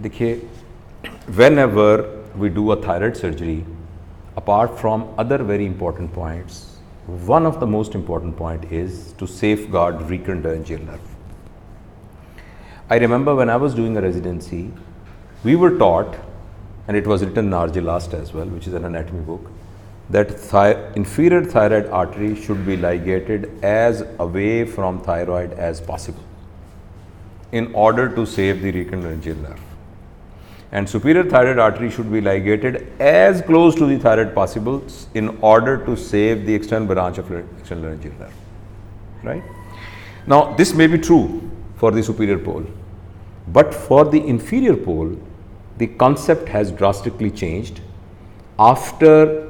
देखिए, whenever we do a thyroid surgery, apart from other very important points, one of the most important point is to safeguard recurrent laryngeal nerve. I remember when I was doing a residency, we were taught, and it was written in RJ Last as well, which is an anatomy book, that inferior thyroid artery should be ligated as away from thyroid as possible in order to save the recurrent laryngeal nerve. And superior thyroid artery should be ligated as close to the thyroid possible in order to save the external branch of external laryngeal nerve. Right? Now, this may be true for the superior pole, but for the inferior pole, the concept has drastically changed after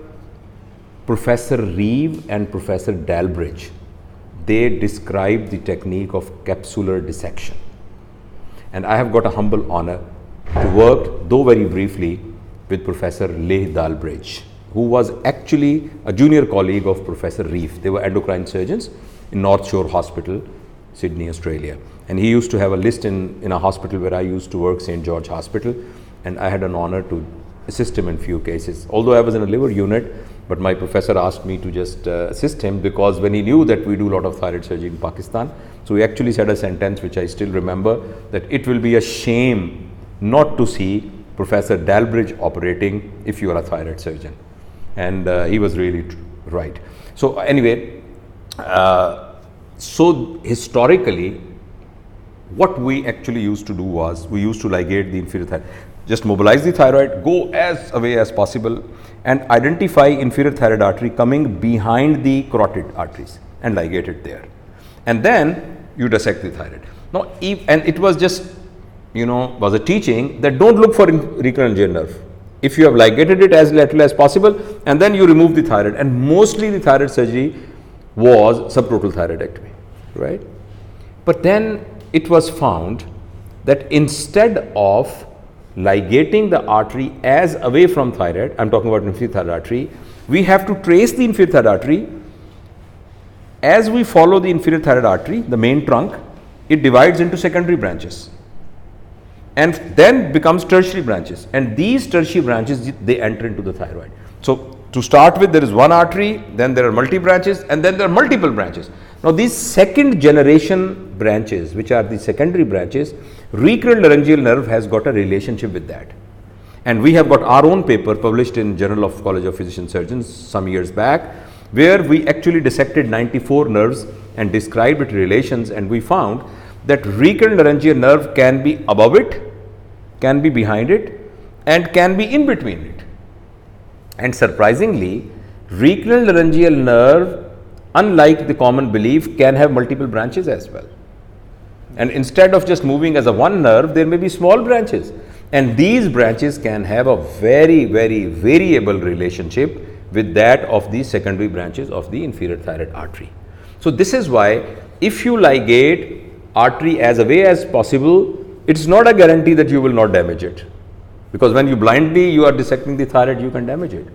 Professor Reeve and Professor Dalbridge. They described the technique of capsular dissection. And I have got a humble honor to work, though very briefly, with Professor Leh Dalbridge, who was actually a junior colleague of Professor Reeve. They were endocrine surgeons in North Shore Hospital, Sydney, Australia. And he used to have a list in a hospital where I used to work, St. George Hospital, and I had an honor to assist him in few cases. Although I was in a liver unit, but my professor asked me to just assist him, because when he knew that we do a lot of thyroid surgery in Pakistan, so he actually said a sentence which I still remember, that it will be a shame not to see Professor Dalbridge operating if you are a thyroid surgeon. And he was really right. So anyway, so historically, what we actually used to do was, we used to ligate the inferior thyroid, just mobilize the thyroid, go as away as possible, and identify inferior thyroid artery coming behind the carotid arteries and ligate it there. And then you dissect the thyroid. Now, and it was just, was a teaching that don't look for recurrent laryngeal nerve. If you have ligated it as lateral as possible, and then you remove the thyroid, and mostly the thyroid surgery was subtotal thyroidectomy, right? But then it was found that instead of ligating the artery as away from thyroid, I'm talking about inferior thyroid artery, we have to trace the inferior thyroid artery. As we follow the inferior thyroid artery, the main trunk, it divides into secondary branches and then becomes tertiary branches, and these tertiary branches, they enter into the thyroid. So to start with, there is one artery, then there are multi branches, and then there are multiple branches. Now these second generation branches, which are the secondary branches, recurrent laryngeal nerve has got a relationship with that. And we have got our own paper published in Journal of College of Physician Surgeons some years back, where we actually dissected 94 nerves and described its relations, and we found that recurrent laryngeal nerve can be above it, can be behind it, and can be in between it. And surprisingly, recurrent laryngeal nerve, unlike the common belief, can have multiple branches as well. And instead of just moving as a one nerve, there may be small branches. And these branches can have a very, very variable relationship with that of the secondary branches of the inferior thyroid artery. So this is why if you ligate artery as away as possible, it's not a guarantee that you will not damage it. Because when you are dissecting the thyroid, you can damage it.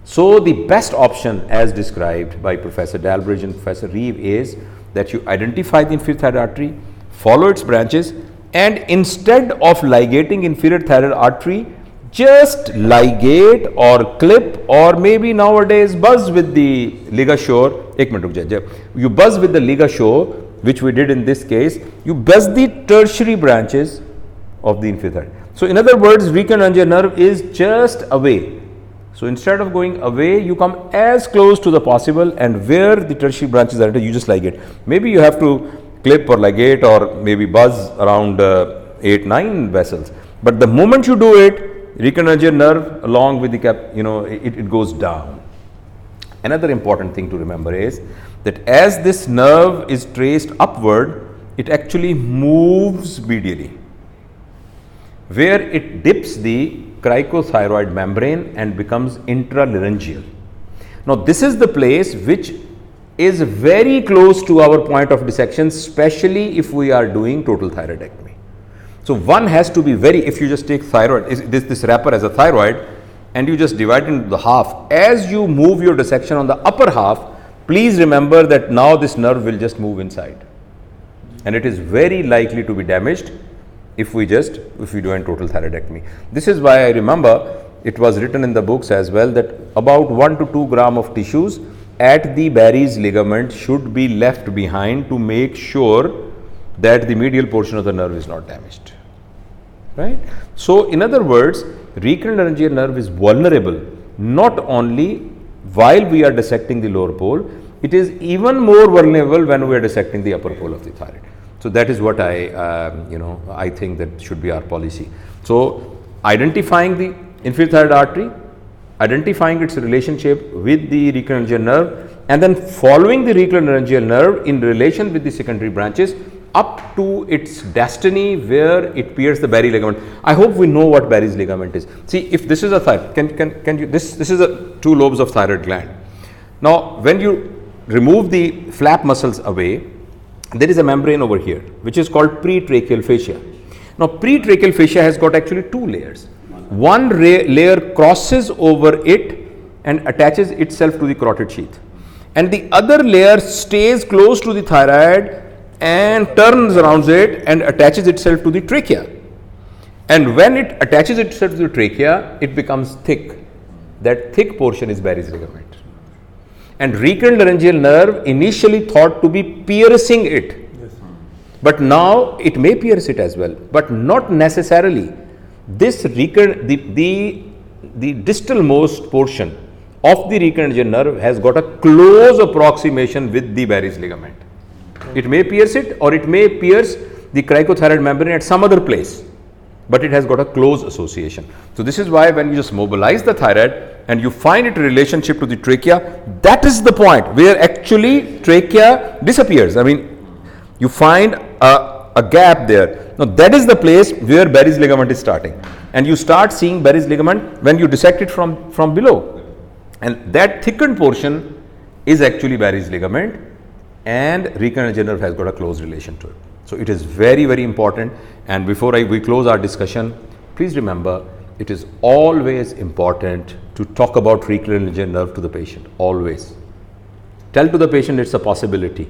So the best option, as described by Professor Dalbridge and Professor Reeve, is that you identify the inferior thyroid artery, follow its branches, and instead of ligating inferior thyroid artery, just ligate or clip, or maybe nowadays buzz with the ligashore. You buzz with the ligashore, which we did in this case. You buzz the tertiary branches of the inferior thyroid. So in other words, recurrent laryngeal nerve is just away. So instead of going away, you come as close to the possible, and where the tertiary branches are, you just ligate. Maybe you have to clip or ligate or maybe buzz around 8-9 vessels. But the moment you do it, recurrent laryngeal nerve along with the cap, it goes down. Another important thing to remember is that as this nerve is traced upward, it actually moves medially, where it dips the cricothyroid membrane and becomes intralaryngeal. Now this is the place which is very close to our point of dissection, especially if we are doing total thyroidectomy. So one has to be if you just take thyroid, this wrapper as a thyroid, and you just divide it into the half, as you move your dissection on the upper half, please remember that now this nerve will just move inside, and it is very likely to be damaged if we do a total thyroidectomy. This is why I remember it was written in the books as well that about 1 to 2 gram of tissues at the Barry's ligament should be left behind to make sure that the medial portion of the nerve is not damaged. Right? So, in other words, recurrent laryngeal nerve is vulnerable not only while we are dissecting the lower pole, it is even more vulnerable when we are dissecting the upper pole of the thyroid. So, that is what I think that should be our policy. So, identifying the inferior thyroid artery, identifying its relationship with the recurrent laryngeal nerve, and then following the recurrent laryngeal nerve in relation with the secondary branches up to its destiny where it pierces the Barry ligament. I hope we know what Barry's ligament is. See, if this is a thyroid, can you this is a 2 lobes of thyroid gland. Now, when you remove the flap muscles away, there is a membrane over here which is called pretracheal fascia. Now, pretracheal fascia has got actually 2 layers. One layer crosses over it and attaches itself to the carotid sheath, and the other layer stays close to the thyroid and turns around it and attaches itself to the trachea. And when it attaches itself to the trachea, it becomes thick. That thick portion is Barry's ligament. And recurrent laryngeal nerve initially thought to be piercing it, but now it may pierce it as well, but not necessarily. This recurrent, the distal most portion of the recurrent laryngeal nerve has got a close approximation with the Barry's ligament. It may pierce it, or it may pierce the cricothyroid membrane at some other place, but it has got a close association. So, this is why when you just mobilize the thyroid and you find it relationship to the trachea, that is the point where actually trachea disappears. I mean, you find a gap there. Now, that is the place where Barry's ligament is starting, and you start seeing Barry's ligament when you dissect it from below, and that thickened portion is actually Barry's ligament, and recurrent laryngeal nerve has got a close relation to it. So, it is very, very important. And before we close our discussion, please remember, it is always important to talk about recurrent laryngeal nerve to the patient. Always tell to the patient it's a possibility.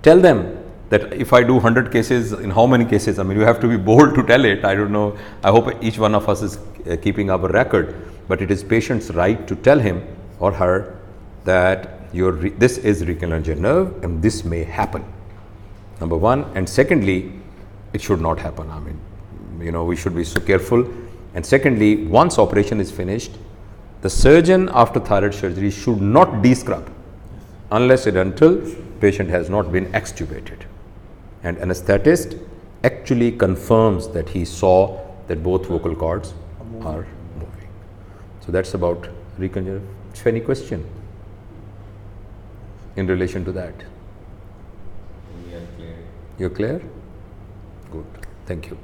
Tell them that if I do 100 cases, in how many cases? I mean, you have to be bold to tell it. I don't know. I hope each one of us is keeping up a record, but it is patient's right to tell him or her that this is recurrent laryngeal nerve and this may happen. Number one, and secondly, it should not happen. I mean, we should be so careful. And secondly, once operation is finished, the surgeon after thyroid surgery should not descrub unless and until patient has not been extubated. And anesthetist actually confirms that he saw that both vocal cords are moving. So, that's about recurrent laryngeal nerve. Any question in relation to that? We are clear. You're clear? Good. Thank you.